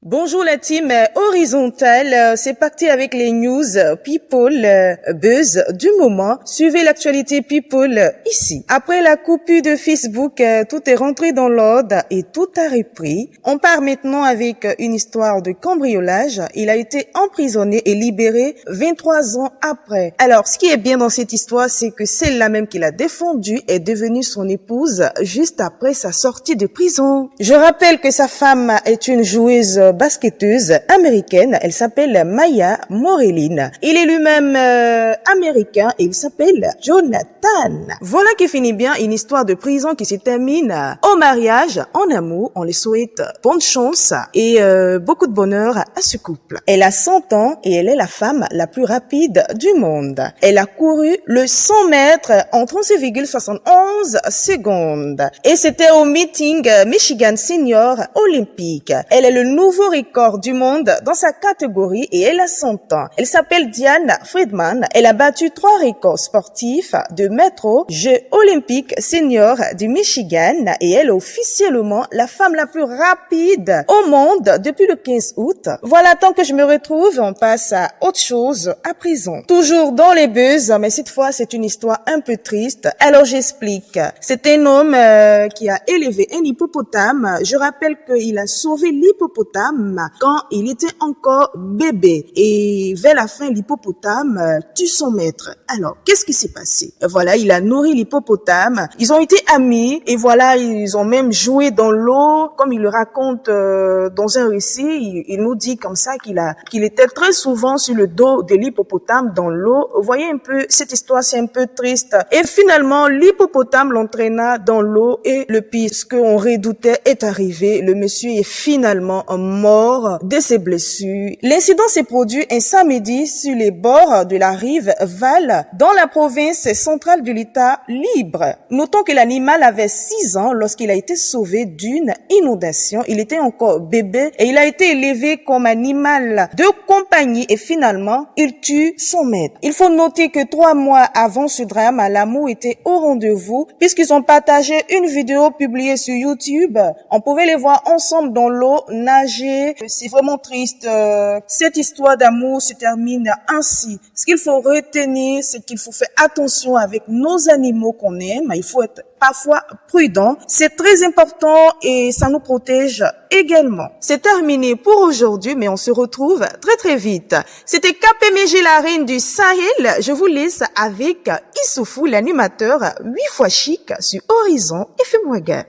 Bonjour la team horizontale, c'est parti avec les news people buzz du moment. Suivez l'actualité people ici. Après la coupure de Facebook, tout est rentré dans l'ordre et tout a repris. On part maintenant avec une histoire de cambriolage. Il a été emprisonné et libéré 23 ans après. Alors, ce qui est bien dans cette histoire, c'est que celle-là même qu'il a défendue est devenue son épouse juste après sa sortie de prison. Je rappelle que sa femme est une joueuse basketteuse américaine. Elle s'appelle Maya Moreline. Il est lui-même américain et il s'appelle Jonathan. Voilà qui finit bien une histoire de prison qui se termine au mariage, en amour. On les souhaite bonne chance et beaucoup de bonheur à ce couple. Elle a 100 ans et elle est la femme la plus rapide du monde. Elle a couru le 100 mètres en 36,71 secondes. Et c'était au meeting Michigan Senior Olympique. Elle est le nouveau record du monde dans sa catégorie et elle a 100 ans. Elle s'appelle Diane Friedman. Elle a battu 3 records sportifs de métro, Jeux olympiques seniors du Michigan et elle est officiellement la femme la plus rapide au monde depuis le 15 août. Voilà, tant que je me retrouve, on passe à autre chose à présent. Toujours dans les buzz, mais cette fois c'est une histoire un peu triste. Alors j'explique. C'est un homme qui a élevé un hippopotame. Je rappelle qu'il a sauvé l'hippopotame quand il était encore bébé. Et vers la fin, l'hippopotame tue son maître. Alors, qu'est-ce qui s'est passé? Voilà, il a nourri l'hippopotame. Ils ont été amis et voilà, ils ont même joué dans l'eau. Comme il le raconte dans un récit, il nous dit comme ça qu'il était très souvent sur le dos de l'hippopotame dans l'eau. Vous voyez un peu, cette histoire, c'est un peu triste. Et finalement, l'hippopotame l'entraîna dans l'eau et le pire, ce qu'on redoutait est arrivé. Le monsieur est finalement mort de ses blessures. L'incident s'est produit un samedi sur les bords de la rive Val, dans la province centrale de l'État libre. Notons que l'animal avait 6 ans lorsqu'il a été sauvé d'une inondation. Il était encore bébé et il a été élevé comme animal de compagnie et finalement, il tue son maître. Il faut noter que 3 mois avant ce drame, l'amour était au rendez-vous puisqu'ils ont partagé une vidéo publiée sur YouTube. On pouvait les voir ensemble dans l'eau, nager. C'est vraiment triste. Cette histoire d'amour se termine ainsi. Ce qu'il faut retenir, c'est qu'il faut faire attention avec nos animaux qu'on aime. Il faut être parfois prudent. C'est très important et ça nous protège également. C'est terminé pour aujourd'hui, mais on se retrouve très vite. C'était KPMG, la reine du Sahel. Je vous laisse avec Issoufou, l'animateur 8 fois chic sur Horizon FM Ouaga.